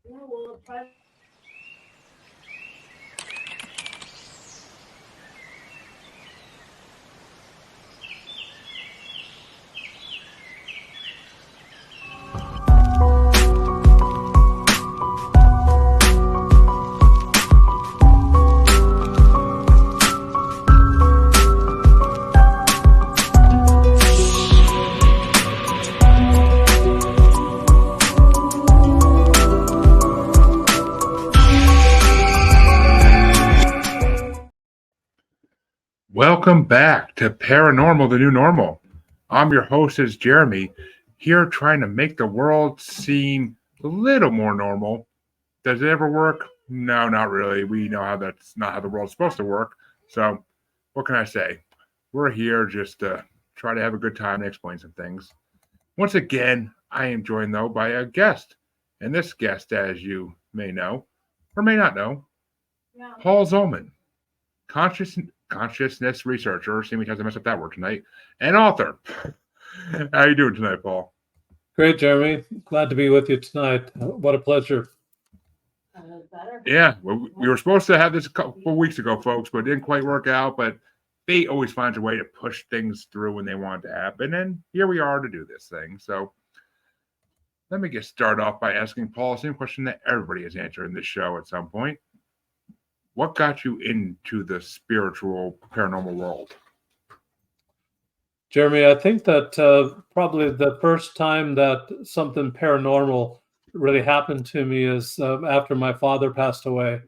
Yeah, well, try. Welcome back to Paranormal, the New Normal. I'm your host, is Jeremy, here trying to make the world seem a little more normal. Does it ever work? No, not really. We know how that's not how the world's supposed to work. So, what can I say? We're here just to try to have a good time and explain some things. Once again, I am joined though by a guest. And this guest, as you may know, or may not know, Yeah. Paul Zolman, consciousness researcher, seeing because I messed up that word tonight, and author. How you doing tonight, Paul? Great, Jeremy. Glad to be with you tonight. What a pleasure. Better. Yeah, well, we were supposed to have this a couple weeks ago, folks, but it didn't quite work out. But fate always finds a way to push things through when they want it to happen, and here we are to do this thing. So let me get started off by asking Paul the same question that everybody has answered in this show at some point. What got you into the spiritual paranormal world? Jeremy, I think that probably the first time that something paranormal really happened to me is after my father passed away.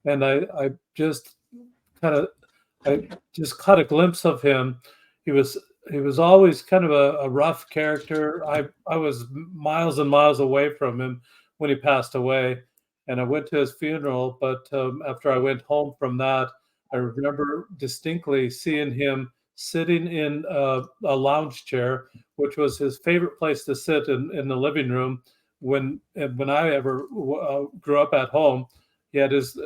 And I just kind of, I just caught a glimpse of him. He was he was always kind of a rough character. I was miles and miles away from him when he passed away, and I went to his funeral. But after I went home from that, I remember distinctly seeing him sitting in a lounge chair, which was his favorite place to sit in the living room. When I ever grew up at home, he had his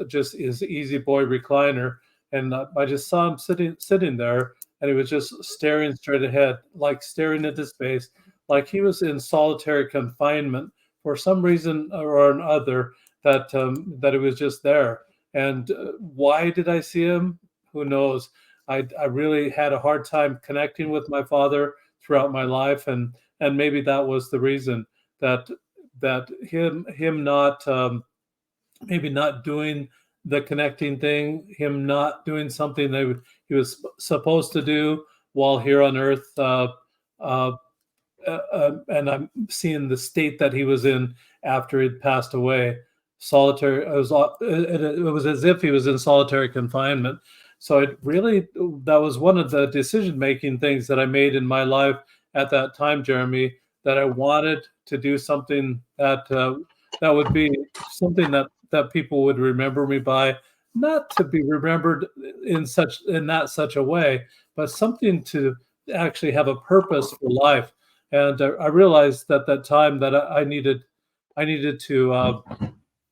easy boy recliner, and I just saw him sitting there, and he was just staring straight ahead, like staring into space, like he was in solitary confinement for some reason or another. That it was just there. And why did I see him? Who knows? I really had a hard time connecting with my father throughout my life, and maybe that was the reason that him not maybe not doing the connecting thing, him not doing something he was supposed to do while here on Earth. Uh, and I'm seeing the state that he was in after he'd passed away. Solitary. It was as if he was in solitary confinement. So it really that was one of the decision making things that I made in my life at that time, Jeremy. That I wanted to do something that would be something that people would remember me by, not to be remembered in that such a way, but something to actually have a purpose for life. And I realized at that time that I needed to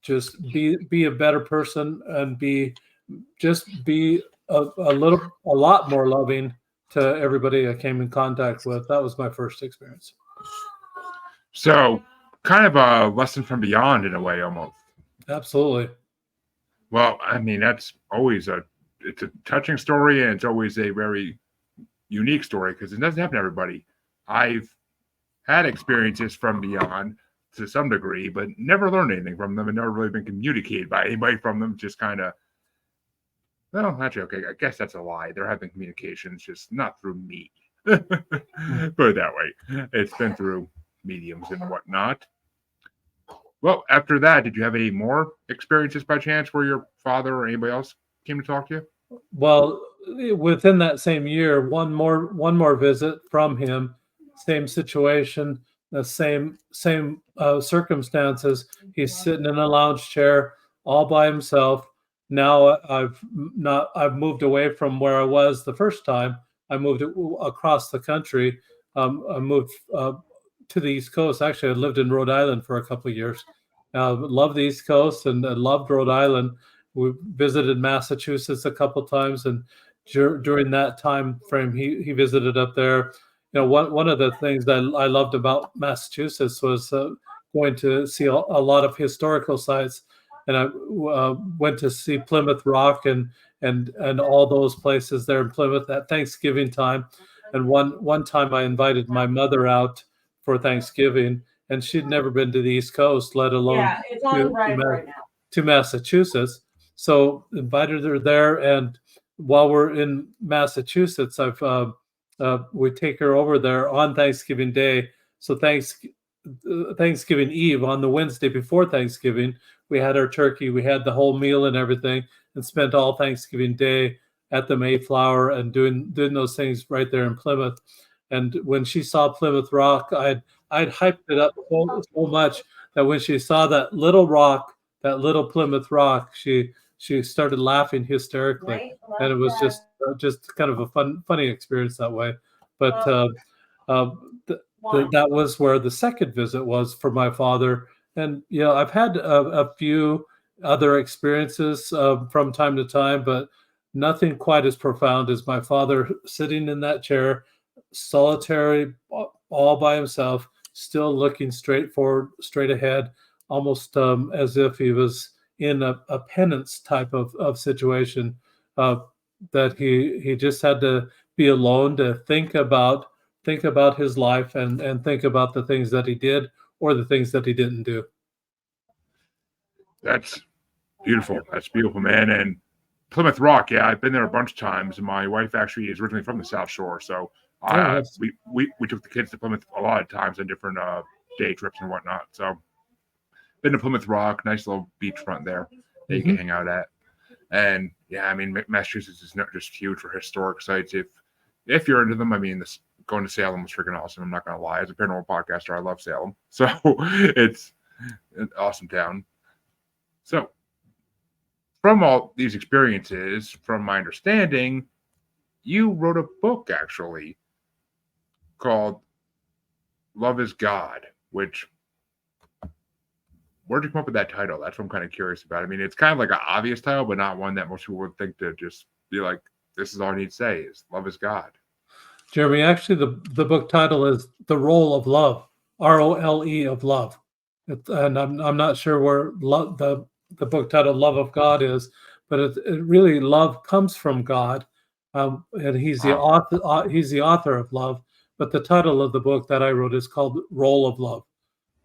just be a better person and be a lot more loving to everybody I came in contact with. That was my first experience. So, kind of a lesson from beyond in a way, almost. Absolutely. Well, I mean, that's always it's a touching story, and it's always a very unique story because it doesn't happen to everybody. I've had experiences from beyond to some degree, but never learned anything from them and never really been communicated by anybody from them. Just kind of, well, actually, okay, I guess that's a lie. They're having communications, just not through me. Put it that way. It's been through mediums and whatnot. Well, after that, did you have any more experiences by chance where your father or anybody else came to talk to you? Well, within that same year, one more visit from him, same situation, the same circumstances. He's sitting in a lounge chair all by himself. Now I've moved away from where I was the first time. I moved across the country. I moved to the East Coast. Actually, I lived in Rhode Island for a couple of years. Loved the East Coast and I loved Rhode Island. We visited Massachusetts a couple times, and during that time frame, he visited up there. One of the things that I loved about Massachusetts was going to see a lot of historical sites, and I went to see Plymouth Rock and all those places there in Plymouth at Thanksgiving time. And one time I invited my mother out for Thanksgiving, and she'd never been to the East Coast, let alone Yeah, it's on to, red to, right now. to Massachusetts. So invited her there, and while we're in Massachusetts, we take her over there on Thanksgiving Day. So Thanksgiving Eve, on the Wednesday before Thanksgiving, we had our turkey, we had the whole meal and everything, and spent all Thanksgiving Day at the Mayflower and doing those things right there in Plymouth. And when she saw Plymouth Rock, I'd hyped it up so much that when she saw that little rock, that little Plymouth Rock, she started laughing hysterically, Right? and it was just kind of a funny experience that way. But that was where the second visit was for my father. And I've had a few other experiences from time to time, but nothing quite as profound as my father sitting in that chair, solitary, all by himself, still looking straight forward, straight ahead, almost as if he was in a penance type of situation, that he just had to be alone to think about his life and think about the things that he did or the things that he didn't do. That's beautiful. That's beautiful, man. And Plymouth Rock, yeah, I've been there a bunch of times. And my wife actually is originally from the South Shore, so we took the kids to Plymouth a lot of times on different day trips and whatnot. So been to Plymouth Rock, nice little beachfront there that you can hang out at. And yeah, I mean, Massachusetts is not just huge for historic sites. If you're into them, I mean, going to Salem was freaking awesome. I'm not gonna lie. As a paranormal podcaster, I love Salem, so it's an awesome town. So, from all these experiences, from my understanding, you wrote a book actually called "Love Is God," which. Where'd you come up with that title? That's what I'm kind of curious about. I mean, it's kind of like an obvious title, but not one that most people would think to just be like, this is all I need to say is love is God. Jeremy, actually, the book title is The Role of Love, ROLE of love. And I'm not sure where the book title Love of God is, but it really, love comes from God. And he's the author of love. But the title of the book that I wrote is called Role of Love.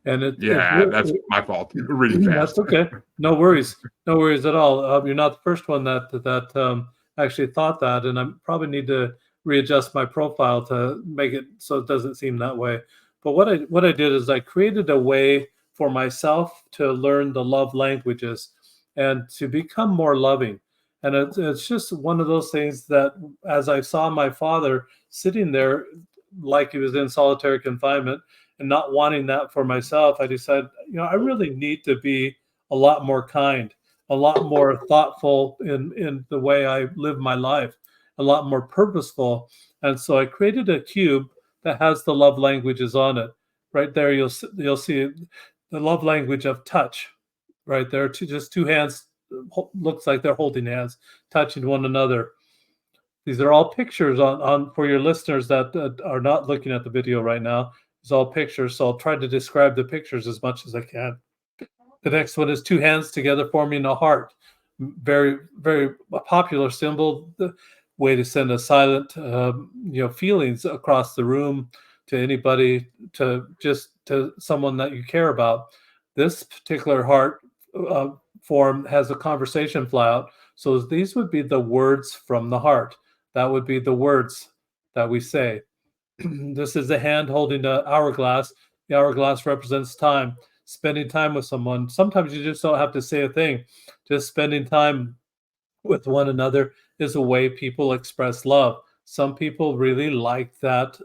And that's my fault. Really fast. That's okay. No worries at all. You're not the first one that actually thought that, and I probably need to readjust my profile to make it so it doesn't seem that way. But what I did is I created a way for myself to learn the love languages and to become more loving. And it's just one of those things that, as I saw my father sitting there like he was in solitary confinement and not wanting that for myself, I decided, I really need to be a lot more kind, a lot more thoughtful in the way I live my life, a lot more purposeful. And so I created a cube that has the love languages on it. Right there, you'll see the love language of touch. Right there, just two hands, looks like they're holding hands, touching one another. These are all pictures on for your listeners that are not looking at the video right now. It's all pictures, so I'll try to describe the pictures as much as I can. The next one is two hands together forming a heart. Very, very popular symbol. The way to send a silent, feelings across the room to anybody, to someone that you care about. This particular heart form has a conversation fly out. So these would be the words from the heart. That would be the words that we say. This is a hand holding an hourglass. The hourglass represents time, spending time with someone. Sometimes you just don't have to say a thing. Just spending time with one another is a way people express love. Some people really like that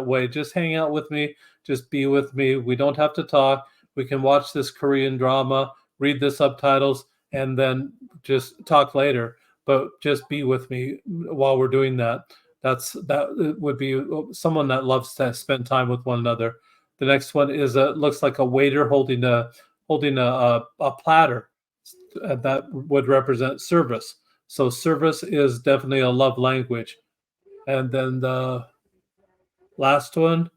way. Just hang out with me, just be with me. We don't have to talk. We can watch this Korean drama, read the subtitles, and then just talk later. But just be with me while we're doing that. That would be someone that loves to spend time with one another. The next one is looks like a waiter holding a platter. That would represent service. So service is definitely a love language. And then the last one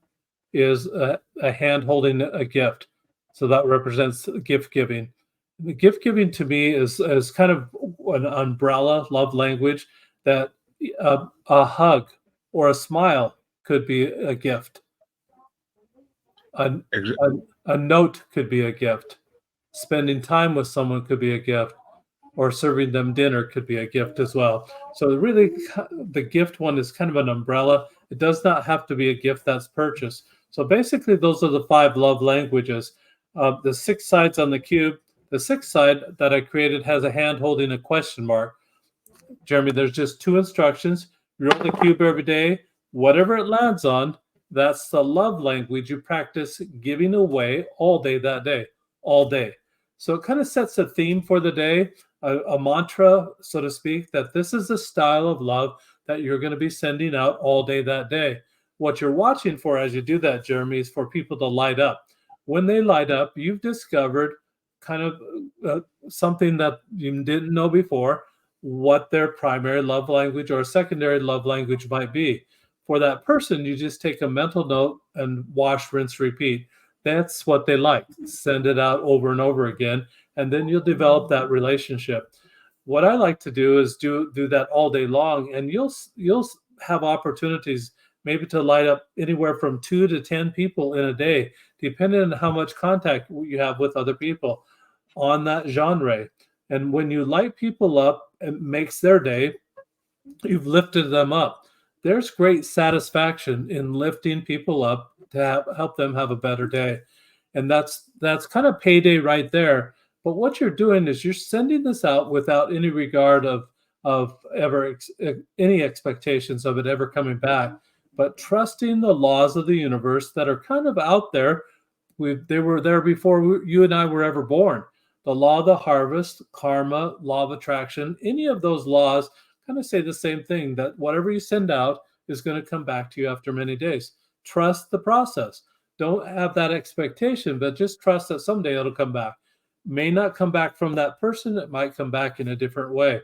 is a hand holding a gift. So that represents gift giving. The gift giving to me is kind of an umbrella love language that a hug or a smile could be a gift. A, Ex- a, a note could be a gift. Spending time with someone could be a gift, or serving them dinner could be a gift as well. So really, the gift one is kind of an umbrella. It does not have to be a gift that's purchased. So basically, those are the 5 love languages. The 6 sides on the cube. The 6th side that I created has a hand holding a question mark. Jeremy, there's just 2 instructions. You roll the cube every day. Whatever it lands on, that's the love language you practice giving away all day that day, all day. So it kind of sets a theme for the day, a mantra, so to speak, that this is the style of love that you're going to be sending out all day that day. What you're watching for as you do that, Jeremy, is for people to light up. When they light up, you've discovered kind of something that you didn't know before, what their primary love language or secondary love language might be. For that person, you just take a mental note and wash, rinse, repeat. That's what they like. Send it out over and over again, and then you'll develop that relationship. What I like to do is do that all day long, and you'll have opportunities maybe to light up anywhere from 2 to 10 people in a day, depending on how much contact you have with other people on that genre. And when you light people up, it makes their day. You've lifted them up. There's great satisfaction in lifting people up to help them have a better day. And that's kind of payday right there. But what you're doing is you're sending this out without any regard of ever any expectations of it ever coming back, but trusting the laws of the universe that are kind of out there. They were there before you and I were ever born. The law of the harvest, karma, law of attraction, any of those laws kind of say the same thing, that whatever you send out is going to come back to you after many days. Trust the process. Don't have that expectation, but just trust that someday it'll come back. May not come back from that person. It might come back in a different way.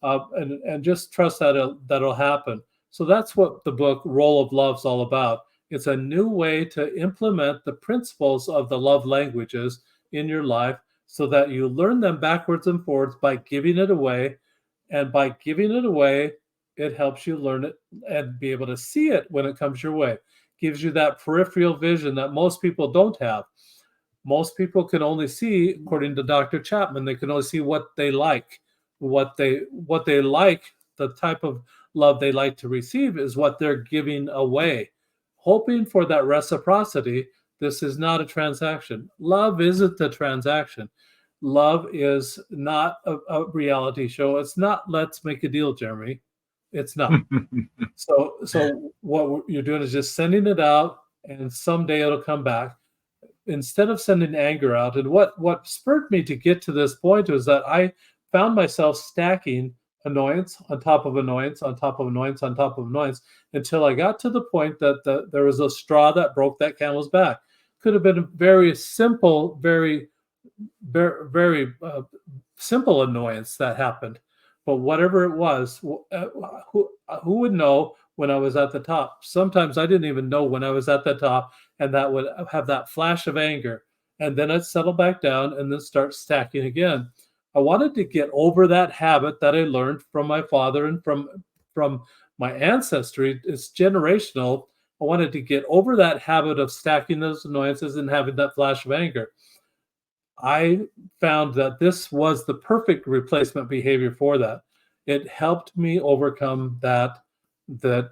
And just trust that that'll happen. So that's what the book Roll of Love is all about. It's a new way to implement the principles of the love languages in your life so that you learn them backwards and forwards by giving it away. And by giving it away, it helps you learn it and be able to see it when it comes your way. Gives you that peripheral vision that most people don't have. Most people can only see, according to Dr. Chapman, they can only see what they like. What they like, the type of love they like to receive is what they're giving away. Hoping for that reciprocity. This is not a transaction. Love isn't a transaction. Love is not a reality show. It's not Let's Make a Deal, Jeremy. It's not. So what you're doing is just sending it out, and someday it'll come back. Instead of sending anger out, and what spurred me to get to this point was that I found myself stacking annoyance on top of annoyance on top of annoyance on top of annoyance until I got to the point that there was a straw that broke that camel's back. Could have been a very simple, very simple annoyance that happened, but whatever it was, who would know when I was at the top? Sometimes I didn't even know when I was at the top, and that would have that flash of anger, and then I'd settle back down and then start stacking again. I wanted to get over that habit that I learned from my father and from my ancestry. It's generational. I wanted to get over that habit of stacking those annoyances and having that flash of anger. I found that this was the perfect replacement behavior for that. It helped me overcome that it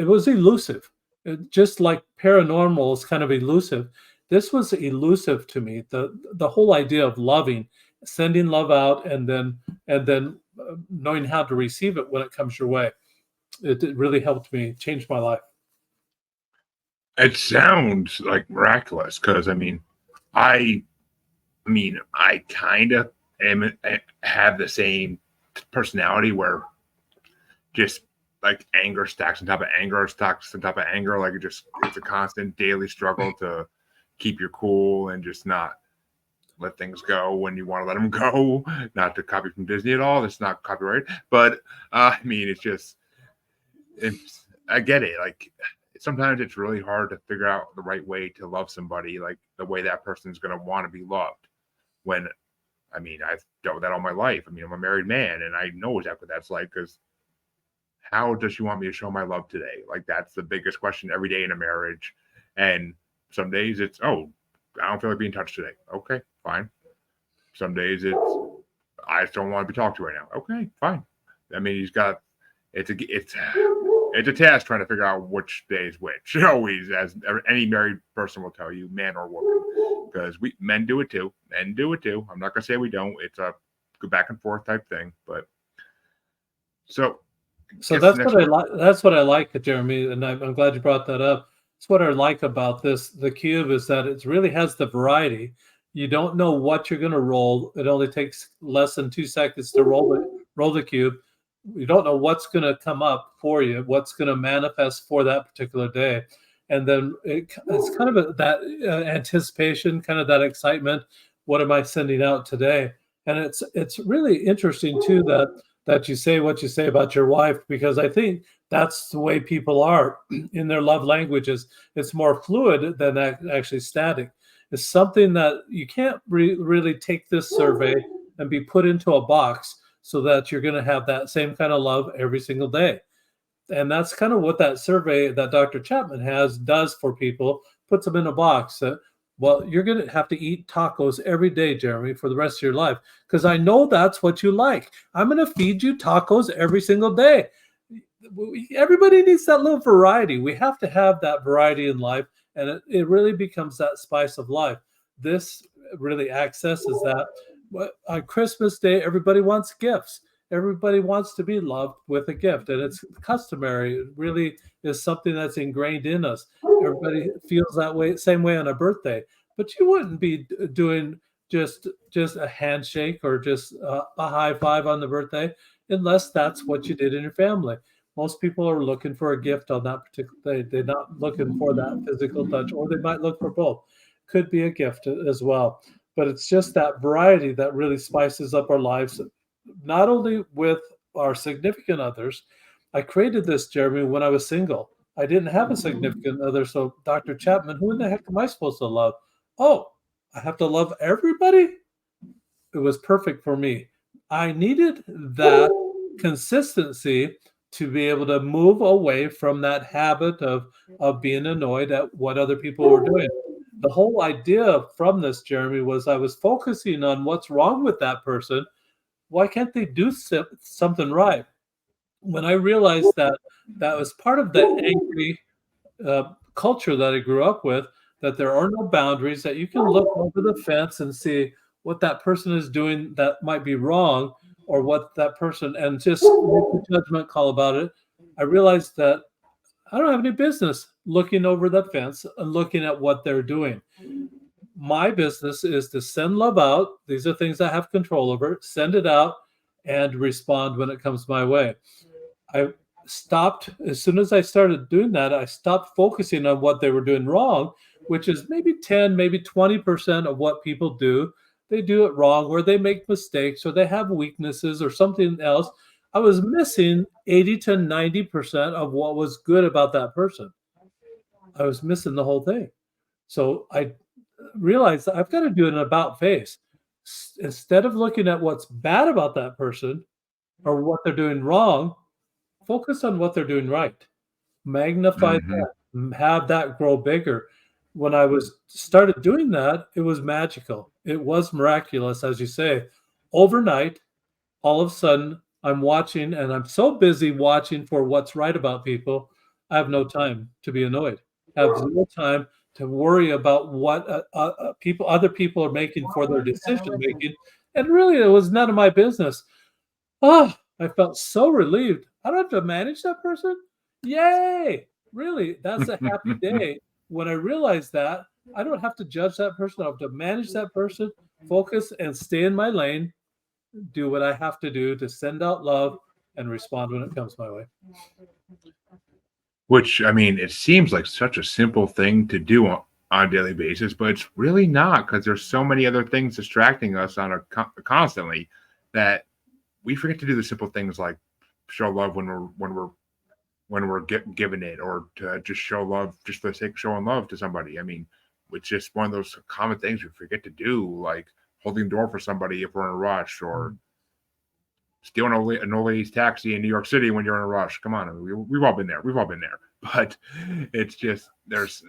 was elusive. Just like paranormal is kind of elusive, this was elusive to me. The whole idea of loving, sending love out, and then knowing how to receive it when it comes your way. It really helped me change my life. It sounds like miraculous because I I kind of have the same personality where just like anger stacks on top of anger, stacks on top of anger. Like it's a constant daily struggle to keep your cool and just not let things go when you want to let them go. Not to copy from Disney at all. It's not copyright, but it's just, I get it. Like sometimes it's really hard to figure out the right way to love somebody, like the way that person's going to want to be loved. When, I mean, I've dealt with that all my life. I mean, I'm a married man and I know exactly what that's like, because how does she want me to show my love today? Like, that's the biggest question every day in a marriage. And some days it's, oh, I don't feel like being touched today. Okay, fine. Some days it's, I just don't want to be talked to right now. Okay, fine. I mean, it's a task trying to figure out which day is which. Always, as any married person will tell you, man or woman, because men do it too. Men do it too. I'm not gonna say we don't. It's a go back and forth type thing. But so that's what I like. That's what I like, Jeremy, and I'm glad you brought that up. It's what I like about the cube is that it really has the variety. You don't know what you're going to roll. It only takes less than 2 seconds to roll the cube. You don't know what's going to come up for you, what's going to manifest for that particular day, and then it's kind of that anticipation, kind of that excitement. What am I sending out today? And it's really interesting too that you say what you say about your wife, because I think that's the way people are in their love languages. It's more fluid than actually static. It's something that you can't really take this survey and be put into a box so that you're going to have that same kind of love every single day. And that's kind of what that survey that Dr. Chapman does for people, puts them in a box. Well, you're going to have to eat tacos every day, Jeremy, for the rest of your life, because I know that's what you like. I'm going to feed you tacos every single day. Everybody needs that little variety. We have to have that variety in life, and it really becomes that spice of life. This really accesses that. On Christmas Day, everybody wants gifts. Everybody wants to be loved with a gift, and it's customary. It really is something that's ingrained in us. Everybody feels that way, same way on a birthday. But you wouldn't be doing just a handshake or just a high five on the birthday unless that's what you did in your family. Most people are looking for a gift on that particular day. They're not looking for that physical touch, or they might look for both. Could be a gift as well. But it's just that variety that really spices up our lives, not only with our significant others. I created this, Jeremy, when I was single. I didn't have a significant other. So, Dr. Chapman, who in the heck am I supposed to love? Oh, I have to love everybody? It was perfect for me. I needed that consistency to be able to move away from that habit of being annoyed at what other people were doing. The whole idea from this, Jeremy, was I was focusing on what's wrong with that person. Why can't they do something right? When I realized that was part of the angry culture that I grew up with, that there are no boundaries, that you can look over the fence and see what that person is doing that might be wrong, or what that person, and just make a judgment call about it. I realized that I don't have any business looking over the fence and looking at what they're doing. My business is to send love out. These are things I have control over. Send it out and respond when it comes my way. I stopped, as soon as I started doing that, I stopped focusing on what they were doing wrong, which is maybe 10, maybe 20% of what people do. They do it wrong, or they make mistakes, or they have weaknesses or something else. I was missing 80 to 90% of what was good about that person. I was missing the whole thing. So I realized that I've got to do an about face. Instead of looking at what's bad about that person or what they're doing wrong, focus on what they're doing right. Magnify that, have that grow bigger. When I started doing that, it was magical. It was miraculous, as you say. Overnight, all of a sudden, I'm watching, and I'm so busy watching for what's right about people, I have no time to be annoyed. I have no time to worry about what other people are making for their decision making, and really, it was none of my business. Oh, I felt so relieved. I don't have to manage that person. Yay! Really, that's a happy day. When I realized that, I don't have to judge that person. I have to manage that person, focus, and stay in my lane, do what I have to do to send out love and respond when it comes my way. Which, I mean, it seems like such a simple thing to do on a daily basis, but it's really not, because there's so many other things distracting us constantly that we forget to do the simple things like show love when we're when we're given it, or to just show love just for the sake of showing love to somebody. I mean, it's just one of those common things we forget to do, like holding the door for somebody if we're in a rush, or stealing an old lady's taxi in New York City when you're in a rush. Come on, I mean, we've all been there. We've all been there. But it's just there's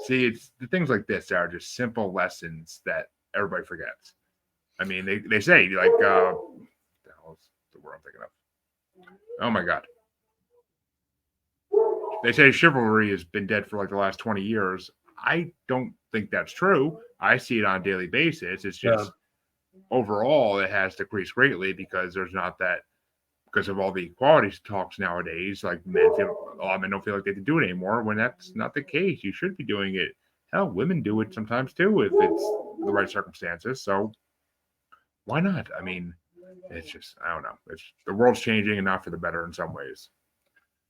see, it's the things like this are just simple lessons that everybody forgets. I mean, they say like what the hell is the word I'm thinking of? Oh my god. They say chivalry has been dead for like the last 20 years. I don't think that's true. I see it on a daily basis. It's just overall it has decreased greatly because there's not that, because of all the equality talks nowadays. Like a lot of men don't feel like they can do it anymore, when that's not the case. You should be doing it. Hell, women do it sometimes too if it's the right circumstances. So why not? I mean, it's just, I don't know. It's the world's changing, and not for the better in some ways.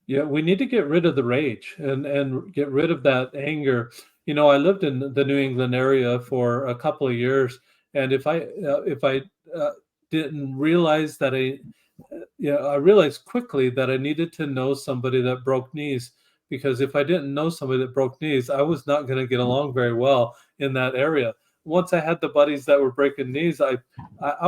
Yeah, we need to get rid of the rage and get rid of that anger. You know, I lived in the New England area for a couple of years, and if I didn't realize that I realized quickly that I needed to know somebody that broke knees, because if I didn't know somebody that broke knees, I was not going to get along very well in that area. Once I had the buddies that were breaking knees, I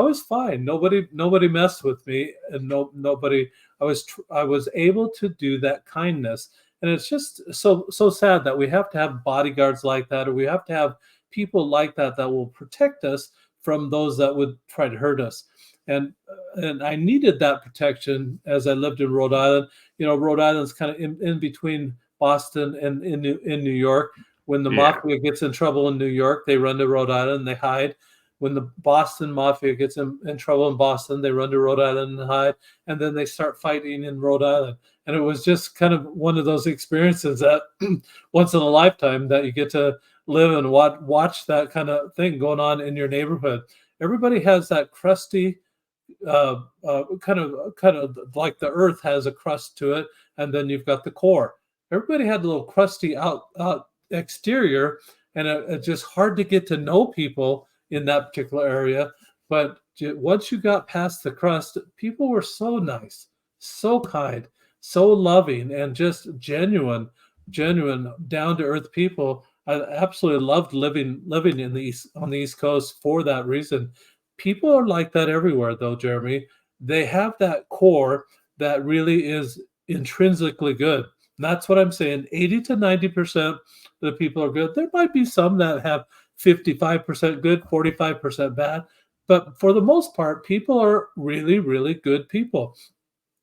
was fine. Nobody messed with me, and nobody. I was able to do that kindness, and it's just so sad that we have to have bodyguards like that, or we have to have people like that that will protect us from those that would try to hurt us. And I needed that protection as I lived in Rhode Island. You know, Rhode Island's kind of in between Boston and in New York. When the mafia gets in trouble in New York, they run to Rhode Island and they hide. When the Boston mafia gets in trouble in Boston, they run to Rhode Island and hide. And then they start fighting in Rhode Island. And it was just kind of one of those experiences that once in a lifetime that you get to live and watch that kind of thing going on in your neighborhood. Everybody has that crusty, kind of like the earth has a crust to it, and then you've got the core. Everybody had a little crusty out exterior, and it's just hard to get to know people in that particular area. But once you got past the crust, people were so nice, so kind, so loving, and just genuine, down to earth people. I absolutely loved living in on the East Coast for that reason. People are like that everywhere, though, Jeremy. They have that core that really is intrinsically good. And that's what I'm saying. 80 to 90% of the people are good. There might be some that have 55% good, 45% bad. But for the most part, people are really, really good people.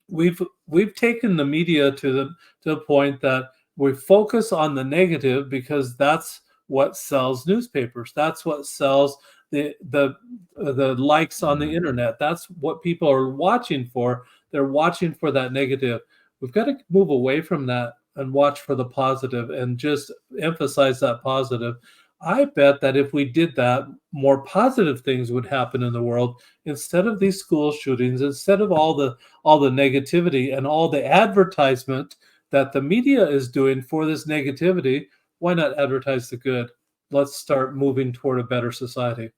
We've taken the media to the point that we focus on the negative because that's what sells newspapers. That's what sells the likes on the internet. That's what people are watching for. They're watching for that negative. We've got to move away from that and watch for the positive and just emphasize that positive. I bet that if we did that, more positive things would happen in the world instead of these school shootings, instead of all the negativity and all the advertisement that the media is doing for this negativity. Why not advertise the good? Let's start moving toward a better society.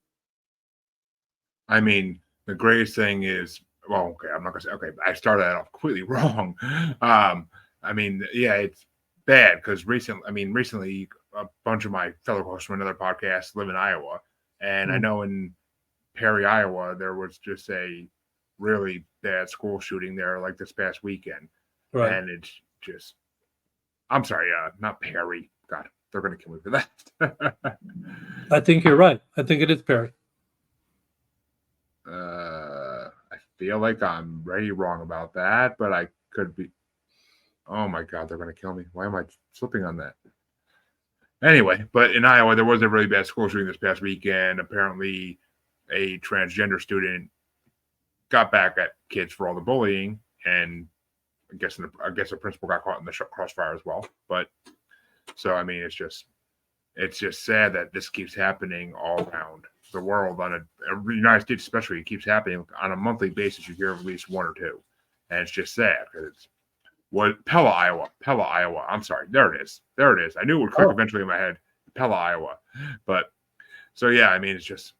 I mean, the greatest thing is, well, okay, I'm not gonna say, okay, I started that off completely wrong. I mean, yeah, it's bad because recently a bunch of my fellow hosts from another podcast live in Iowa, and I know in Perry, Iowa, there was just a really bad school shooting there like this past weekend. Right. And it's just, I'm sorry, not Perry. God, they're going to kill me for that. I think you're right. I think it is Perry. I feel like I'm very wrong about that, but I could be. Oh my God, they're going to kill me. Why am I slipping on that? Anyway, but in Iowa, there was a really bad school shooting this past weekend. Apparently, a transgender student got back at kids for all the bullying, and I guess the principal got caught in the crossfire as well. But so I mean, it's just sad that this keeps happening all around the world. On the United States especially, it keeps happening on a monthly basis. You hear of at least one or two, and it's just sad because it's Pella, Iowa. I'm sorry, there it is. I knew it would click eventually in my head. Pella, Iowa. But so yeah, I mean, it's just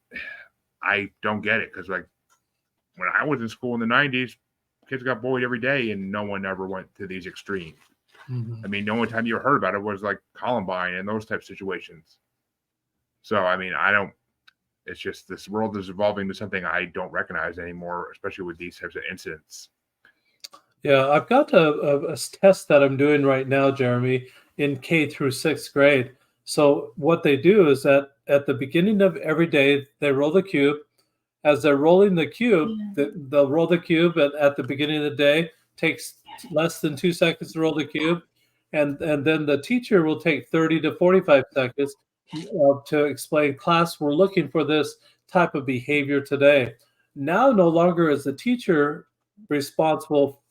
I don't get it because like when I was in school in the 90s, kids got bullied every day, and no one ever went to these extremes. Mhm. I mean, the only time you heard about it was like Columbine and those type of situations. So, I mean, I don't. It's just this world is evolving to something I don't recognize anymore, especially with these types of incidents. Yeah, I've got a test that I'm doing right now, Jeremy, in K through sixth grade. So what they do is that at the beginning of every day, they roll the cube. As they're rolling the cube, they'll roll the cube at the beginning of the day. Takes less than 2 seconds to roll the cube, and then the teacher will take 30 to 45 seconds to explain, class, we're looking for this type of behavior today. Now, no longer is the teacher responsible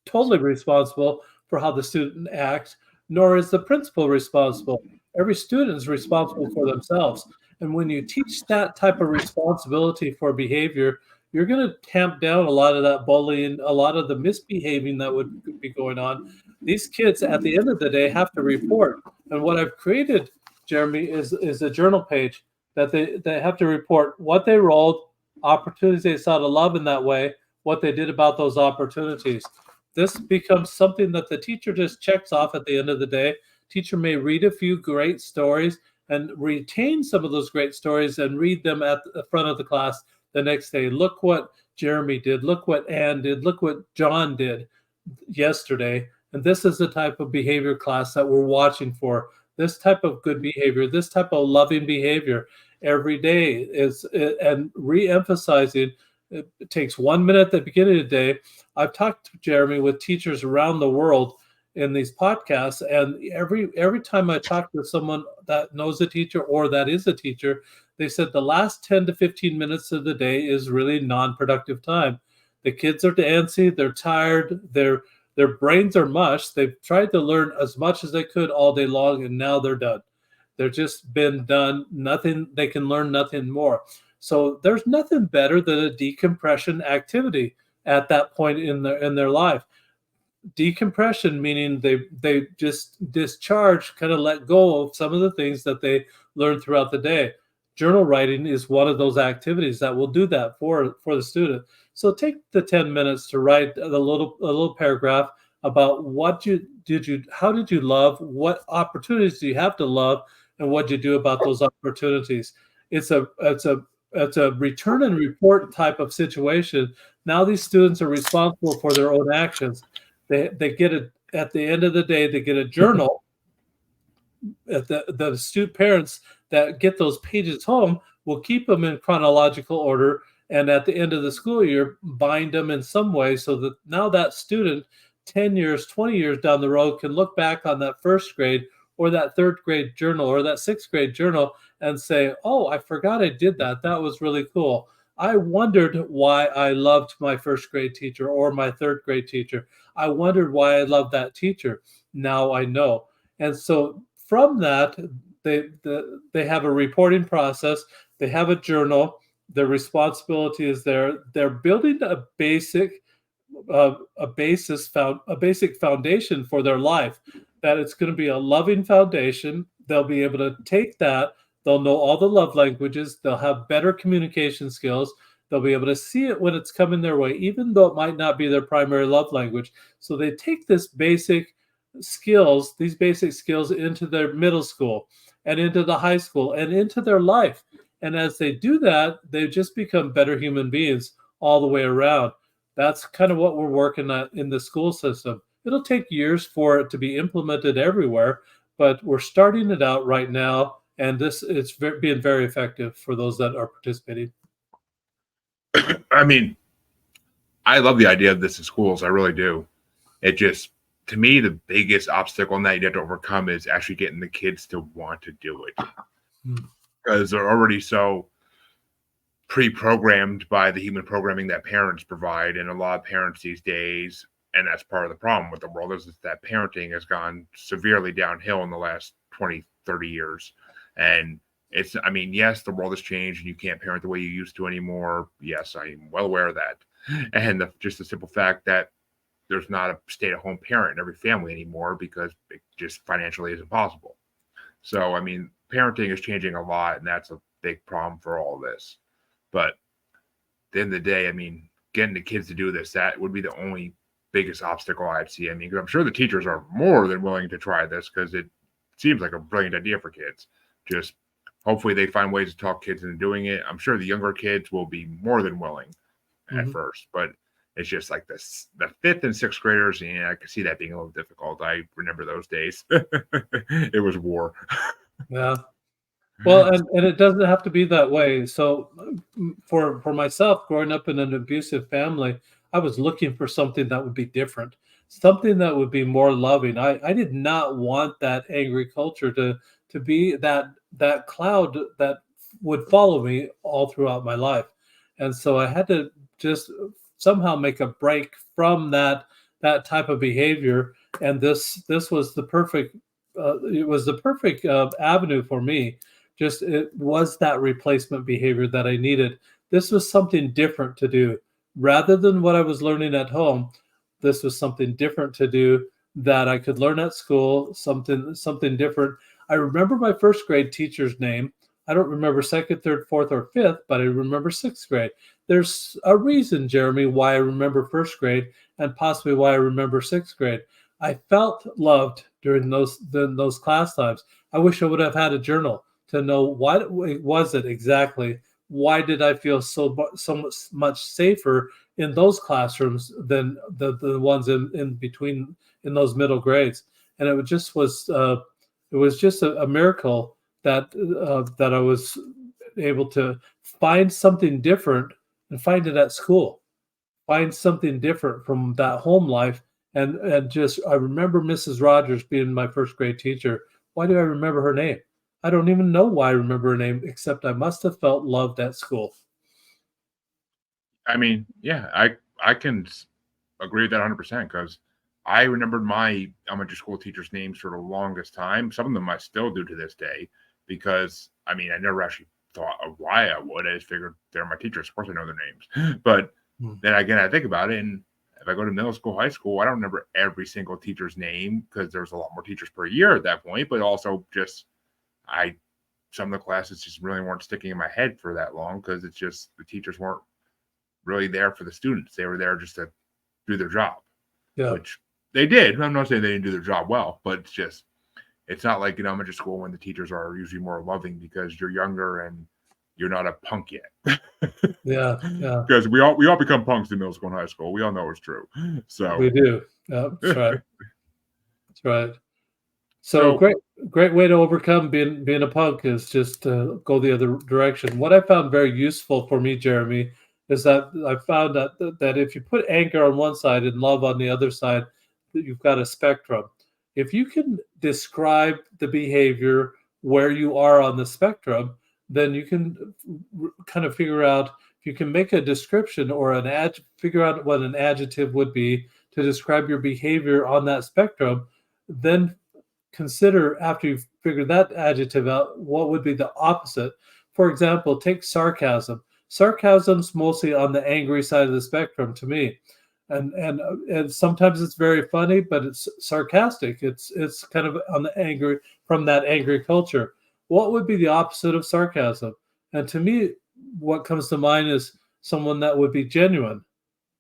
totally responsible for how the student acts, nor is the principal responsible. Every student is responsible for themselves. And when you teach that type of responsibility for behavior, you're going to tamp down a lot of that bullying, a lot of the misbehaving that would be going on. These kids, at the end of the day, have to report. And what I've created, Jeremy, is a journal page that they have to report what they rolled, opportunities they saw to love in that way, what they did about those opportunities. This becomes something that the teacher just checks off at the end of the day. Teacher may read a few great stories and retain some of those great stories and read them at the front of the class the next day. Look what Jeremy did. Look what Ann did. Look what John did yesterday. And this is the type of behavior class that we're watching for. This type of good behavior, this type of loving behavior every day is, and re-emphasizing. It takes 1 minute at the beginning of the day. I've talked to Jeremy with teachers around the world in these podcasts, and every time I talk to someone that knows a teacher or that is a teacher, they said the last 10 to 15 minutes of the day is really non-productive time. The kids are antsy, they're tired, their brains are mush. They've tried to learn as much as they could all day long, and now they're done. They're just been done. Nothing, they can learn nothing more. So there's nothing better than a decompression activity at that point in their life. Decompression meaning they just discharge, kind of let go of some of the things that they learned throughout the day. Journal writing is one of those activities that will do that for the student. So take the 10 minutes to write a little paragraph about how did you love, what opportunities do you have to love, and what did you do about those opportunities. It's a return and report type of situation. Now these students are responsible for their own actions. They get it at the end of the day. They get a journal. The student parents that get those pages home will keep them in chronological order, and at the end of the school year, bind them in some way so that now that student, 10 years, 20 years down the road, can look back on that first grade or that third grade journal or that sixth grade journal and say, oh, I forgot I did that. That was really cool. I wondered why I loved my first grade teacher or my third grade teacher. I wondered why I loved that teacher. Now I know. And so from that, they have a reporting process. They have a journal. Their responsibility is there. They're building a basic foundation for their life, that it's going to be a loving foundation. They'll be able to take that. They'll know all the love languages. They'll have better communication skills. They'll be able to see it when it's coming their way, even though it might not be their primary love language. So they take these basic skills into their middle school and into the high school and into their life. And as they do that, they just become better human beings all the way around. That's kind of what we're working at in the school system. It'll take years for it to be implemented everywhere, but we're starting it out right now, and it's being very effective for those that are participating. I mean, I love the idea of this in schools. I really do. It just, to me, the biggest obstacle that you have to overcome is actually getting the kids to want to do it, because they're already so pre-programmed by the human programming that parents provide. And a lot of parents these days, and that's part of the problem with the world, is that parenting has gone severely downhill in the last 20, 30 years. And it's, I mean, yes, the world has changed and you can't parent the way you used to anymore. Yes, I'm well aware of that. And just the simple fact that there's not a stay-at-home parent in every family anymore because it just financially is impossible. So, I mean, parenting is changing a lot, and that's a big problem for all of this. But at the end of the day, I mean, getting the kids to do this, that would be the only biggest obstacle I'd see. I mean, 'cause I'm sure the teachers are more than willing to try this because it seems like a brilliant idea for kids. Just hopefully they find ways to talk kids into doing it. I'm sure the younger kids will be more than willing at Mhm. first, but it's just like this the fifth and sixth graders, and I could see that being a little difficult. I remember those days. It was war. Yeah. Well, and it doesn't have to be that way. So, for myself, growing up in an abusive family, I was looking for something that would be different, something that would be more loving. I did not want that angry culture to be that cloud that would follow me all throughout my life, and so I had to just somehow make a break from that type of behavior. And this was the perfect it was the perfect avenue for me. Just it was that replacement behavior that I needed. This was something different to do. Rather than what I was learning at home, this was something different to do that I could learn at school, something different. I remember my first grade teacher's name. I don't remember second, third, fourth, or fifth, but I remember sixth grade. There's a reason, Jeremy, why I remember first grade and possibly why I remember sixth grade. I felt loved during those class times. I wish I would have had a journal to know what was it exactly. Why did I feel so much safer in those classrooms than the ones in between in those middle grades? And it was just a miracle that I was able to find something different and find it at school. Find something different from that home life. And just I remember Mrs. Rogers being my first grade teacher. Why do I remember her name? I don't even know why I remember her name, except I must have felt loved at school. I mean, yeah, I can agree with that 100% because I remembered my elementary school teachers' names for the longest time. Some of them I still do to this day because I mean I never actually thought of why I would. I just figured they're my teachers. Of course I know their names. But Hmm. then again, I think about it, and if I go to middle school, high school, I don't remember every single teacher's name because there's a lot more teachers per year at that point. But also just I some of the classes just really weren't sticking in my head for that long because it's just the teachers weren't really there for the students. They were there just to do their job, Yeah. which they did. I'm not saying they didn't do their job well, but it's not like in elementary school when the teachers are usually more loving because you're younger and you're not a punk yet. Yeah. Yeah. Because we all become punks in middle school and high school. We all know it's true. We So do. Yeah, that's right. That's right. So so great way to overcome being a punk is just go the other direction. What I found very useful for me, Jeremy, is that I found that if you put anger on one side and love on the other side, that you've got a spectrum. If you can describe the behavior where you are on the spectrum, then you can kind of figure out if you can make a description or figure out what an adjective would be to describe your behavior on that spectrum. Then consider after you've figured that adjective out, what would be the opposite? For example, take sarcasm. Sarcasm's mostly on the angry side of the spectrum to me. And sometimes it's very funny, but it's sarcastic. It's kind of on the angry from that angry culture. What would be the opposite of sarcasm? And to me, what comes to mind is someone that would be genuine,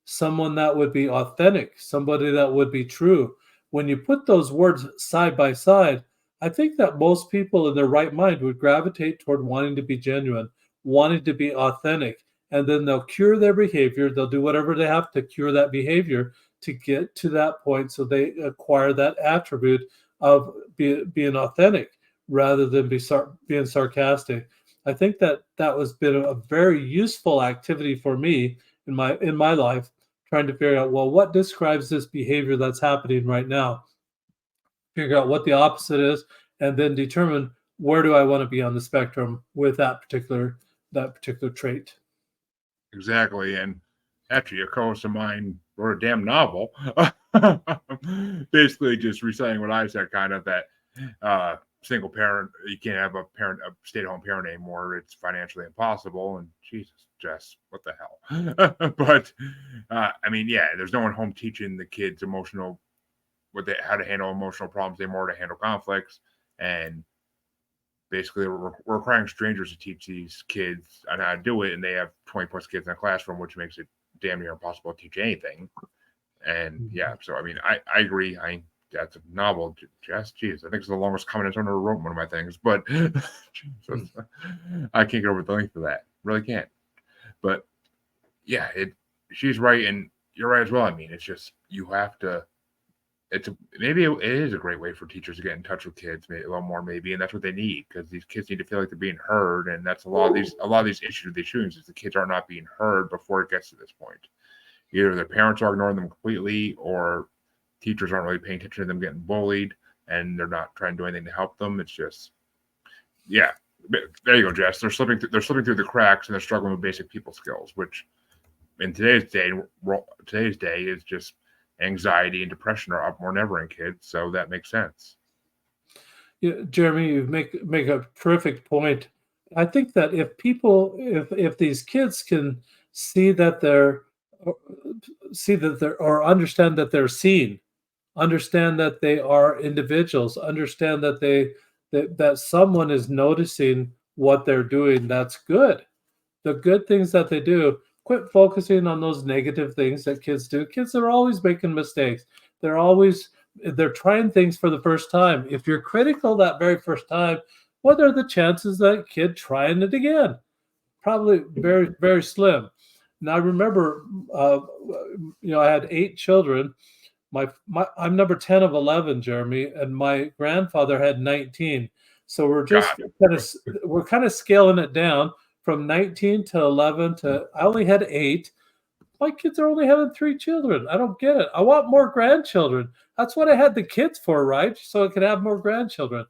someone that would be authentic, somebody that would be true. When you put those words side by side, I think that most people in their right mind would gravitate toward wanting to be genuine, wanting to be authentic, and then they'll cure their behavior. They'll do whatever they have to cure that behavior to get to that point so they acquire that attribute of being authentic rather than being sarcastic. I think that was been a very useful activity for me in my life trying to figure out, well, what describes this behavior that's happening right now? Figure out what the opposite is, and then determine where do I want to be on the spectrum with that particular trait. exactly. And actually a co-host of mine wrote a damn novel. Basically just reciting what I said, kind of that single parent, you can't have a stay-at-home parent anymore. It's financially impossible. And Jesus, Jess, what the hell? But I mean, yeah, there's no one home teaching the kids how to handle emotional problems anymore, to handle conflicts, and basically we're requiring strangers to teach these kids on how to do it, and they have 20 plus kids in a classroom, which makes it damn near impossible to teach anything. And yeah, so I mean, I agree. That's a novel. Just geez, I think it's the longest comment I've ever wrote one of my things, but Jesus, I can't get over the length of that. Really can't. But yeah, she's right, and you're right as well. I mean, it's just you have to. Maybe it is a great way for teachers to get in touch with kids, maybe a little more, maybe, and that's what they need, because these kids need to feel like they're being heard, and that's a lot of these issues with these shootings is the kids are not being heard before it gets to this point. Either their parents are ignoring them completely, or teachers aren't really paying attention to them getting bullied, and they're not trying to do anything to help them. It's just, yeah, there you go, Jess. They're slipping through the cracks, and they're struggling with basic people skills, which in today's day is just anxiety and depression are up more than ever in kids. So that makes sense. Yeah, Jeremy, you make a terrific point. I think that if these kids can see that they're or understand that they're seen, understand that they are individuals, understand that that someone is noticing what they're doing, that's good. The good things that they do, quit focusing on those negative things that kids do. Kids are always making mistakes. They're trying things for the first time. If you're critical that very first time, what are the chances that kid trying it again? Probably very, very slim. Now I remember, I had 8 children. I'm number 10 of 11, Jeremy, and my grandfather had 19. So we're kind of scaling it down from 19 to 11 to I only had 8. My kids are only having 3 children. I don't get it. I want more grandchildren. That's what I had the kids for, right? So I could have more grandchildren.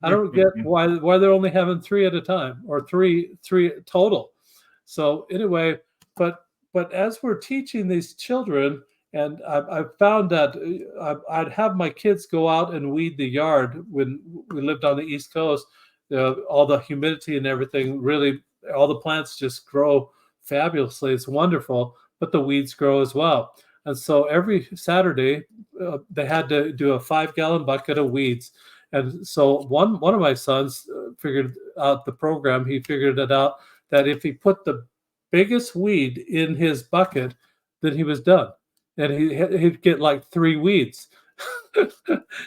I don't get why they're only having 3 at a time, or three total. So anyway, but as we're teaching these children, and I found that I'd have my kids go out and weed the yard when we lived on the East Coast. All the humidity and everything, really, all the plants just grow fabulously. It's wonderful, but the weeds grow as well. And so every Saturday, they had to do a 5-gallon bucket of weeds. And so one of my sons figured out the program. He figured it out that if he put the biggest weed in his bucket, then he was done. And he'd get like 3 weeds.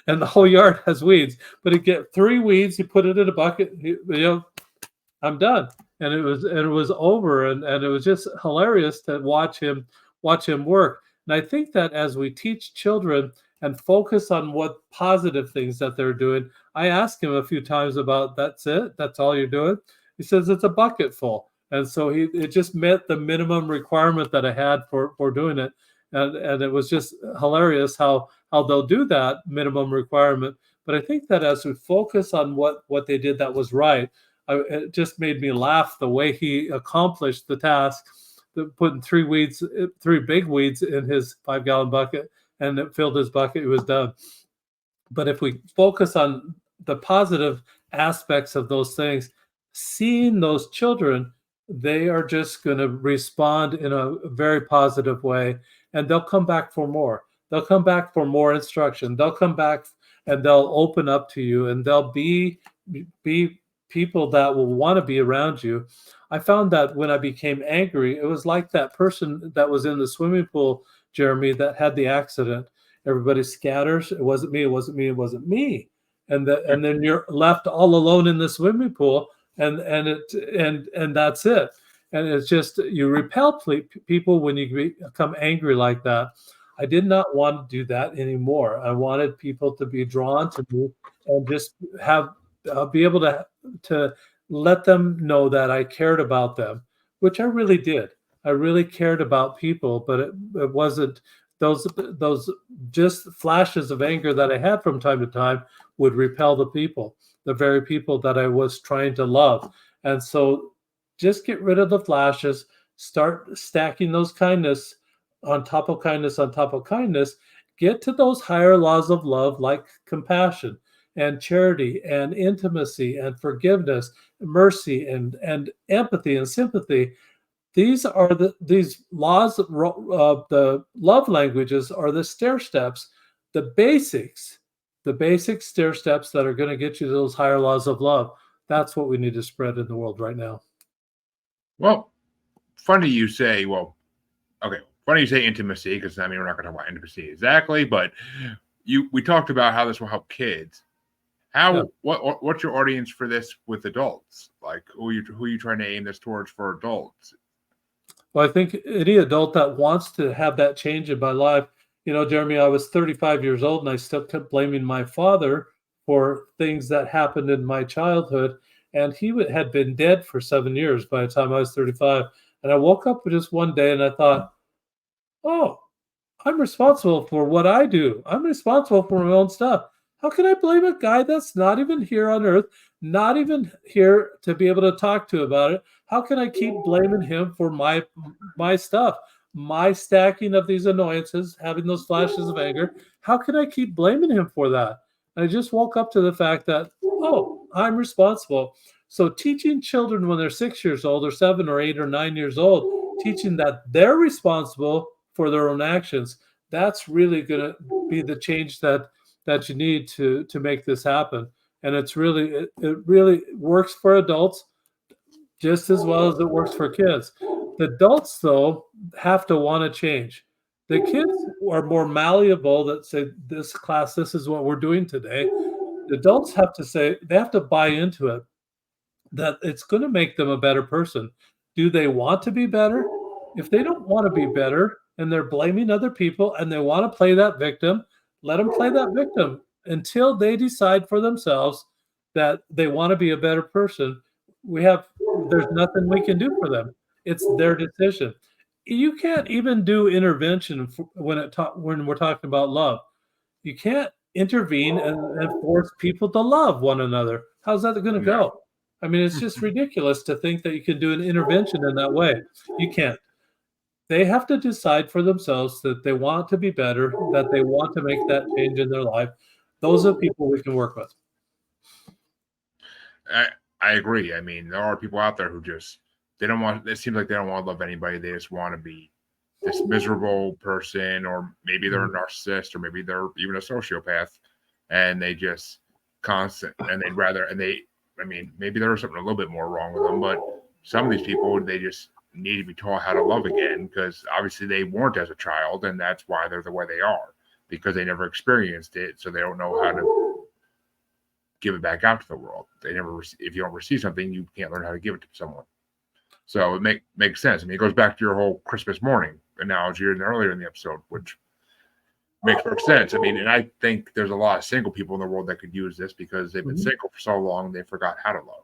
And the whole yard has weeds. But he'd get 3 weeds, he put it in a bucket, I'm done. And it was over. And it was just hilarious to watch him work. And I think that as we teach children and focus on what positive things that they're doing, I asked him a few times about, that's it? That's all you're doing? He says it's a bucket full. And so it just met the minimum requirement that I had for doing it. And it was just hilarious how they'll do that minimum requirement. But I think that as we focus on what they did that was right, it just made me laugh the way he accomplished the task, putting 3 big weeds in his 5-gallon bucket, and it filled his bucket. It was done. But if we focus on the positive aspects of those things, seeing those children, they are just going to respond in a very positive way, and they'll come back for more. They'll come back for more instruction. They'll come back and they'll open up to you, and they'll be people that will want to be around you. I found that when I became angry, it was like that person that was in the swimming pool, Jeremy, that had the accident. Everybody scatters. It wasn't me. It wasn't me. It wasn't me. And then you're left all alone in the swimming pool, and that's it. And it's just, you repel people when you become angry like that. I did not want to do that anymore. I wanted people to be drawn to me and just be able to let them know that I cared about them, which I really did. I really cared about people, but it wasn't those just flashes of anger that I had from time to time would repel the very people that I was trying to love. And so just get rid of the flashes, start stacking those kindness on top of kindness on top of kindness, get to those higher laws of love like compassion and charity and intimacy and forgiveness, mercy and empathy and sympathy. These are these laws of the love languages are the stair steps, the basic stair steps that are going to get you to those higher laws of love. That's what we need to spread in the world right now. Well, funny you say, well, okay, funny you say intimacy, because I mean we're not going to talk about intimacy exactly, but we talked about how this will help kids. Yeah. What's your audience for this with adults? Like who are you trying to aim this towards for adults? Well, I think any adult that wants to have that change in my life, Jeremy, I was 35 years old and I still kept blaming my father for things that happened in my childhood. And he had been dead for 7 years by the time I was 35. And I woke up just one day and I thought, oh, I'm responsible for what I do. I'm responsible for my own stuff. How can I blame a guy that's not even here on earth, not even here to be able to talk to about it? How can I keep blaming him for my stuff, my stacking of these annoyances, having those flashes of anger? How can I keep blaming him for that? And I just woke up to the fact that, oh, I'm responsible. So teaching children when they're 6 years old or 7 or 8 or 9 years old, teaching that they're responsible for their own actions, that's really going to be the change that you need to make this happen. And it really works for adults just as well as it works for kids. The adults though have to want to change. The kids are more malleable that say, this class, this is what we're doing today. The adults have to say, they have to buy into it, that it's going to make them a better person. Do they want to be better? If they don't want to be better and they're blaming other people and they want to play that victim, let them play that victim until they decide for themselves that they want to be a better person. There's nothing we can do for them. It's their decision. You can't even do intervention when we're talking about love. You can't intervene and force people to love one another. How's that going to No. go? I mean, it's just ridiculous to think that you can do an intervention in that way. You can't. They have to decide for themselves that they want to be better, that they want to make that change in their life. Those are people we can work with. I agree. I mean, there are people out there who just they don't want. It seems like they don't want to love anybody. They just want to be this miserable person, or maybe they're a narcissist, or maybe they're even a sociopath, and they just constant and they'd rather and they. I mean, maybe there's something a little bit more wrong with them, but some of these people they just need to be taught how to love again because obviously they weren't as a child, and that's why they're the way they are because they never experienced it, so they don't know how to give it back out to the world. They never, if you don't receive something, you can't learn how to give it to someone. So it makes sense. I mean, it goes back to your whole Christmas morning analogy earlier in the episode, which makes perfect sense. I mean, and I think there's a lot of single people in the world that could use this because they've been single for so long they forgot how to love.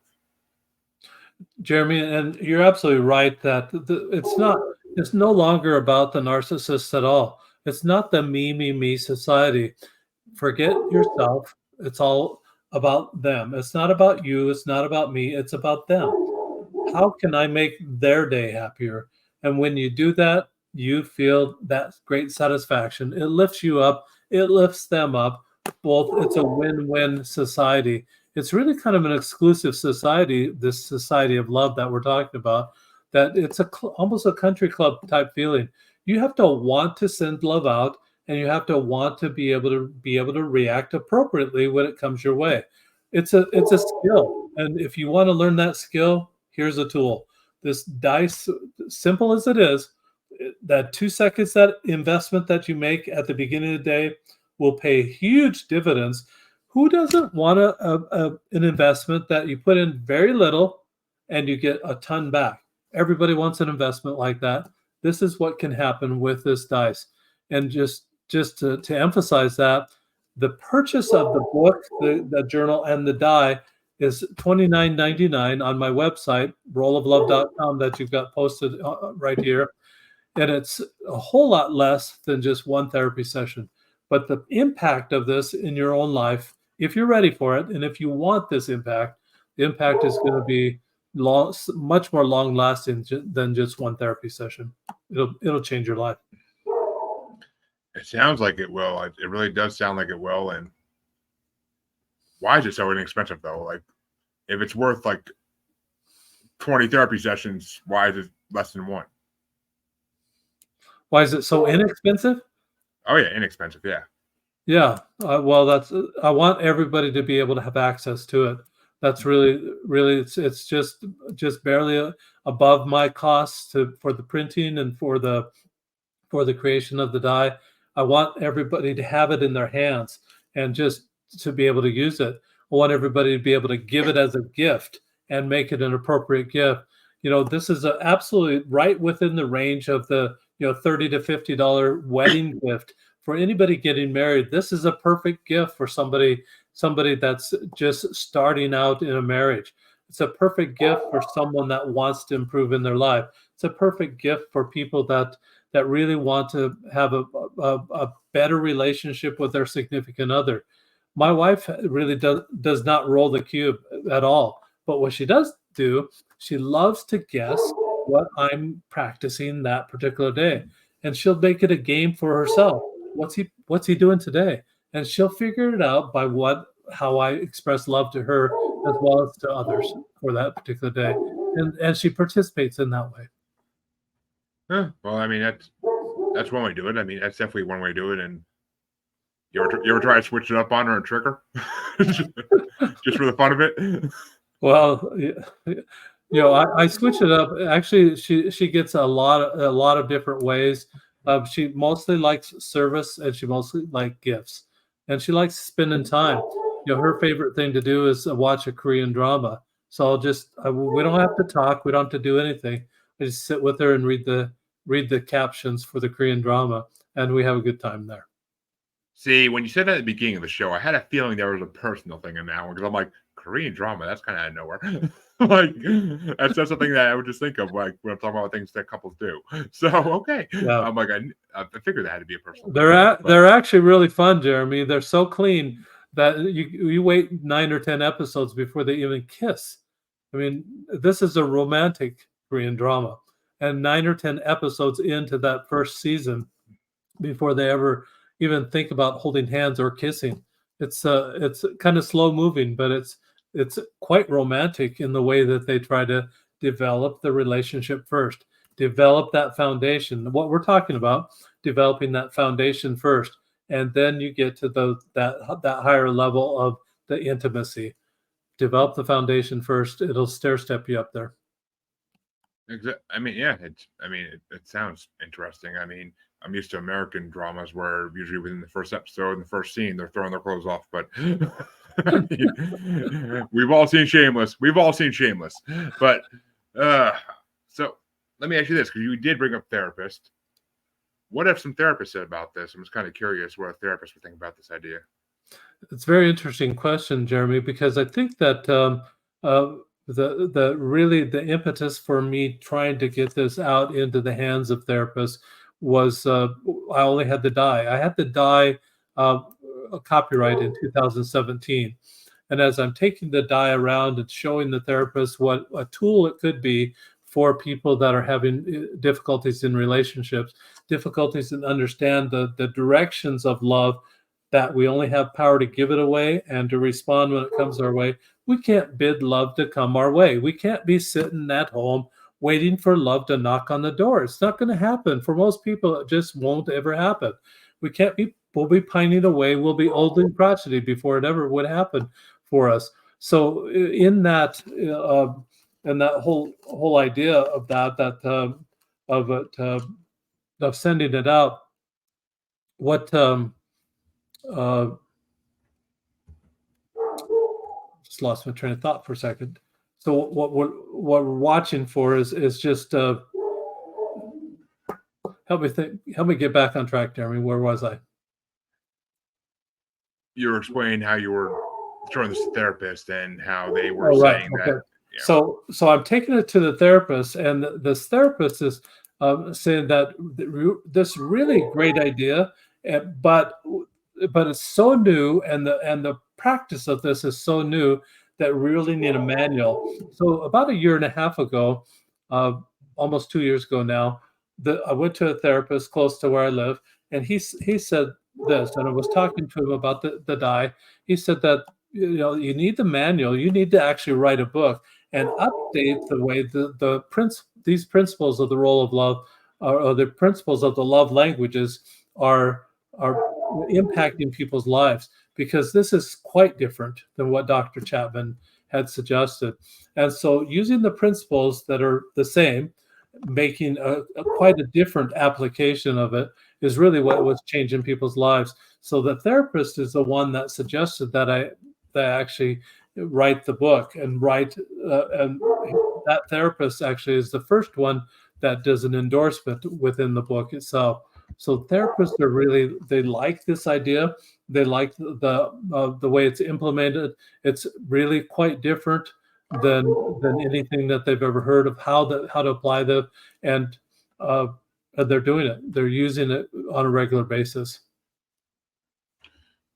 Jeremy, and you're absolutely right that it's no longer about the narcissist at all. It's not the me society. Forget yourself. It's all about them. It's not about you. It's not about me. It's about them. How can I make their day happier? And when you do that, you feel that great satisfaction. It lifts you up. It lifts them up. It's a win-win society. It's really kind of an exclusive society, this society of love that we're talking about, that it's almost a country club type feeling. You have to want to send love out, and you have to want to be able to react appropriately when it comes your way. It's a skill. And if you want to learn that skill, here's a tool. This dice, simple as it is, that 2 seconds, that investment that you make at the beginning of the day will pay huge dividends. Who doesn't want an investment that you put in very little and you get a ton back? Everybody wants an investment like that. This is what can happen with this dice. And just to emphasize that, the purchase of the book, the journal, and the die is $29.99 on my website, rolloflove.com, that you've got posted right here. And it's a whole lot less than just one therapy session. But the impact of this in your own life, if you're ready for it, and if you want this impact, the impact is going to be much more long lasting than just one therapy session. It'll change your life. It sounds like it will. It really does sound like it will. And why is it so inexpensive though? Like, if it's worth like 20 therapy sessions, why is it less than one? Why is it so inexpensive? Oh yeah, inexpensive. Yeah. Yeah. Well, I want everybody to be able to have access to it. That's really, it's just barely above my costs for the printing and for the for the creation of the die. I want everybody to have it in their hands and just to be able to use it. I want everybody to be able to give it as a gift and make it an appropriate gift. This is absolutely right within the range of the $30 to $50 wedding gift for anybody getting married. This is a perfect gift for somebody that's just starting out in a marriage. It's a perfect gift for someone that wants to improve in their life. It's a perfect gift for people that really want to have a better relationship with their significant other. My wife really does not roll the cube at all. But what she does do, she loves to guess what I'm practicing that particular day. And she'll make it a game for herself. What's he doing today? And she'll figure it out by how I express love to her as well as to others for that particular day. And she participates in that way. Yeah, well, I mean, that's one way to do it. I mean, that's definitely one way to do it. And you ever try to switch it up on her and trick her? Just for the fun of it? Well, I switch it up. Actually, she gets a lot of different ways. She mostly likes service, and she mostly likes gifts, and she likes spending time. Her favorite thing to do is watch a Korean drama. So we don't have to talk. We don't have to do anything. I just sit with her and read the captions for the Korean drama, and we have a good time there. See, when you said that at the beginning of the show, I had a feeling there was a personal thing in that one because I'm like, Korean drama, that's kind of out of nowhere. Like, that's something that I would just think of like when I'm talking about things that couples do. So, okay. Yeah. I'm like, I figured that had to be a personal thing. They're actually really fun, Jeremy. They're so clean that you wait 9 or 10 episodes before they even kiss. I mean, this is a romantic Korean drama, and 9 or 10 episodes into that first season before they ever even think about holding hands or kissing. It's kind of slow moving, but it's quite romantic in the way that they try to develop the relationship first, develop that foundation. What we're talking about, developing that foundation first, and then you get to that higher level of the intimacy. Develop the foundation first; it'll stair step you up there. I mean, yeah, it sounds interesting. I mean, I'm used to American dramas where usually within the first episode and the first scene, they're throwing their clothes off. But we've all seen Shameless. But so let me ask you this, because you did bring up therapist. What have some therapists said about this? I'm just kind of curious what a therapist would think about this idea. It's a very interesting question, Jeremy, because I think that the impetus for me trying to get this out into the hands of therapists was I only had the die. I had the die copyright in 2017. And as I'm taking the die around and showing the therapist what a tool it could be for people that are having difficulties in relationships, difficulties in understand the directions of love, that we only have power to give it away and to respond when it comes our way. We can't bid love to come our way. We can't be sitting at home waiting for love to knock on the door. It's not going to happen. For most people, it just won't ever happen. We'll be pining away. We'll be old and crotchety before it ever would happen for us. So in that whole idea of of sending it out, what just lost my train of thought for a second. So what we're watching for is just help me get back on track, Jeremy. Where was I? You were explaining how you were showing this therapist and how they were saying that. Yeah. So I'm taking it to the therapist, and this therapist is saying that this really great idea, but it's so new, and the practice of this is so new that we really need a manual. So about a year and a half ago, almost 2 years ago now, I went to a therapist close to where I live, and he said this, and I was talking to him about the die. He said that you need the manual. You need to actually write a book and update the way these principles of the role of love, or the principles of the love languages are impacting people's lives, because this is quite different than what Dr. Chapman had suggested. And so using the principles that are the same, making quite a different application of it is really what was changing people's lives. So the therapist is the one that suggested that I actually write the book and write, and that therapist actually is the first one that does an endorsement within the book itself. So therapists are really, they like this idea. They like the way it's implemented. It's really quite different than anything that they've ever heard of how to apply them, and they're doing it. They're using it on a regular basis.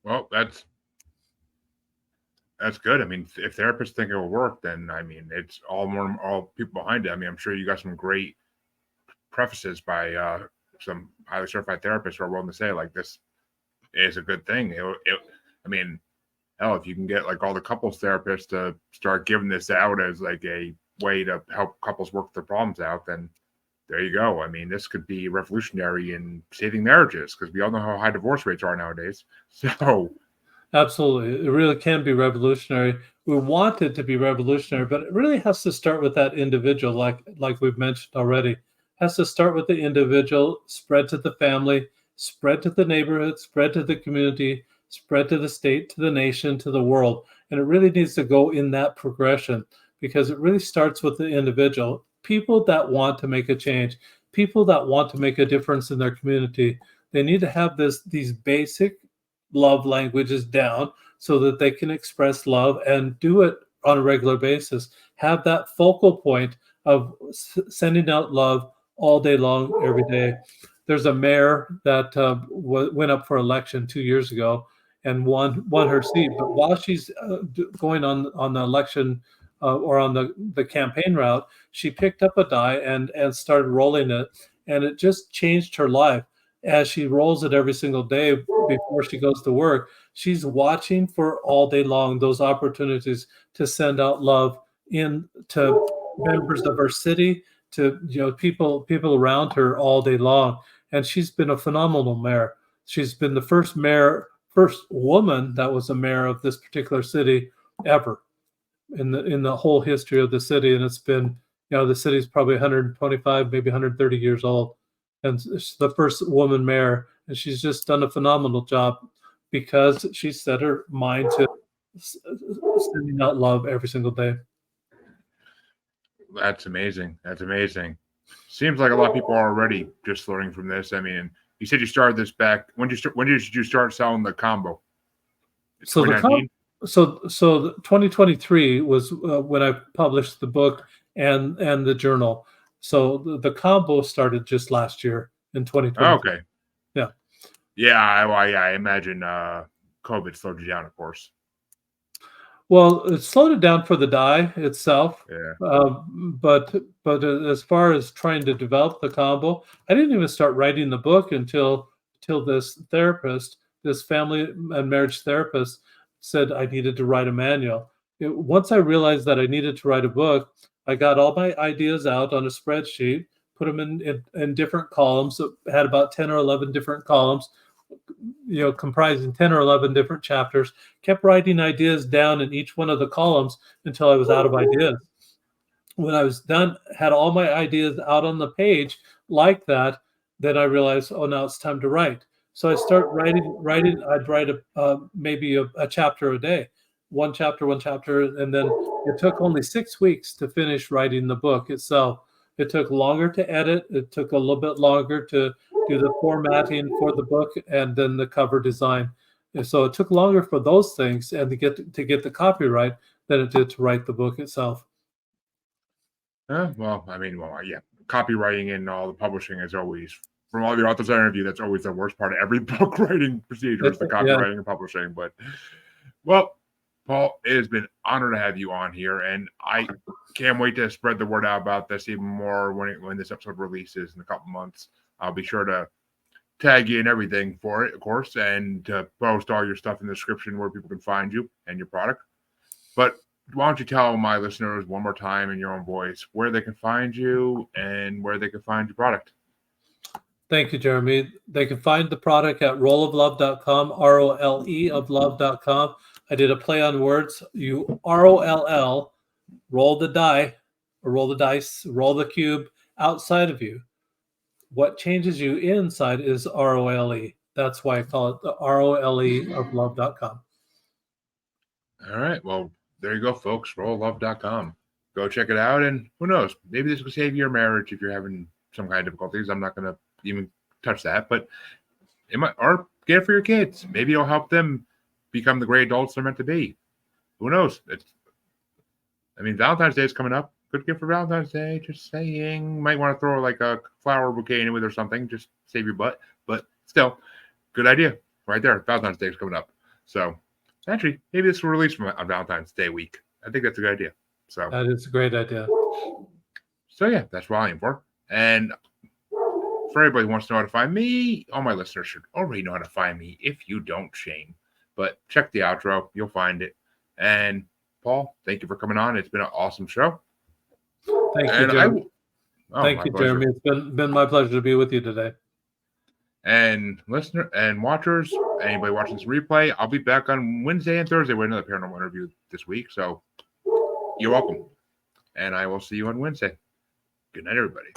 Well, that's good. I mean, if therapists think it will work, then I mean, it's all people behind it. I mean, I'm sure you got some great prefaces by some highly certified therapists who are willing to say like this is a good thing. I mean, hell, if you can get like all the couples therapists to start giving this out as like a way to help couples work their problems out, then there you go. I mean, this could be revolutionary in saving marriages because we all know how high divorce rates are nowadays. So, Absolutely. It really can be revolutionary. We want it to be revolutionary, but it really has to start with that individual, like we've mentioned already. It has to start with the individual, spread to the family, spread to the neighborhood, spread to the community, spread to the state, to the nation, to the world. And it really needs to go in that progression because it really starts with the individual. People that want to make a change, people that want to make a difference in their community, they need to have these basic love languages down so that they can express love and do it on a regular basis. Have that focal point of sending out love all day long, every day. There's a mayor that went up for election 2 years ago and won her seat. But while she's going on the election or on the campaign route, she picked up a die and started rolling it, and it just changed her life. As she rolls it every single day before she goes to work, she's watching for all day long those opportunities to send out love in to members of her city, to people around her all day long. And she's been a phenomenal mayor. She's been the first woman that was a mayor of this particular city ever in the whole history of the city. And it's been, the city's probably 125, maybe 130 years old. And she's the first woman mayor, and she's just done a phenomenal job because she set her mind to sending out love every single day. that's amazing. That's amazing. Seems like a lot of people are already just learning from this. I mean, you said you started this back. When did you start selling the combo? So the 2019? so 2023 was when I published the book and the journal. So the combo started just last year in 2020. Okay. Yeah. Yeah, I imagine COVID slowed you down, of course. Well, it slowed it down for the die itself. Yeah. But as far as trying to develop the combo, I didn't even start writing the book until this therapist, this family and marriage therapist, said I needed to write a manual. Once I realized that I needed to write a book, I got all my ideas out on a spreadsheet, put them in different columns. It had about 10 or 11 different columns, comprising 10 or 11 different chapters, kept writing ideas down in each one of the columns until I was out of ideas. When I was done, had all my ideas out on the page like that, then I realized, oh, now it's time to write. So I start writing. I'd write maybe a chapter a day, one chapter, and then it took only 6 weeks to finish writing the book itself. It took longer to edit. It took a little bit longer to do the formatting for the book and then the cover design. And so it took longer for those things and to get the copyright than it did to write the book itself. Well, I mean, yeah, copywriting and all the publishing is always, from all the authors I interview, that's always the worst part of every book writing procedure is the copywriting and publishing. But, well, Paul, it has been an honor to have you on here, and I can't wait to spread the word out about this even more when this episode releases in a couple months. I'll be sure to tag you and everything for it, of course, and to post all your stuff in the description where people can find you and your product. But why don't you tell my listeners one more time in your own voice where they can find you and where they can find your product? Thank you, Jeremy. They can find the product at rolloflove.com, ROLE of love.com. I did a play on words. You ROLL, roll the die, or roll the dice, roll the cube, outside of you. What changes you inside is ROLE. That's why I call it the ROLE of love.com. All right. Well, there you go, folks. RollLove.com. Go check it out. And who knows? Maybe this will save your marriage if you're having some kind of difficulties. I'm not going to even touch that, but it might, or get it for your kids. Maybe it'll help them become the great adults they're meant to be. Who knows? Valentine's Day is coming up. Good gift for Valentine's Day. Just saying. Might want to throw like a flower bouquet in it with or something. Just save your butt. But still, good idea. Right there. Valentine's Day is coming up. So actually, maybe this will release on Valentine's Day week. I think that's a good idea. So That is a great idea. So yeah, that's what I'm aiming for. And for everybody who wants to know how to find me, all my listeners should already know how to find me. If you don't, shame. But check the outro. You'll find it. And Paul, thank you for coming on. It's been an awesome show. Thank you, Jeremy. Thank you, Jeremy. It's been my pleasure to be with you today. And listener and watchers, anybody watching this replay, I'll be back on Wednesday and Thursday with another paranormal interview this week. So you're welcome. And I will see you on Wednesday. Good night, everybody.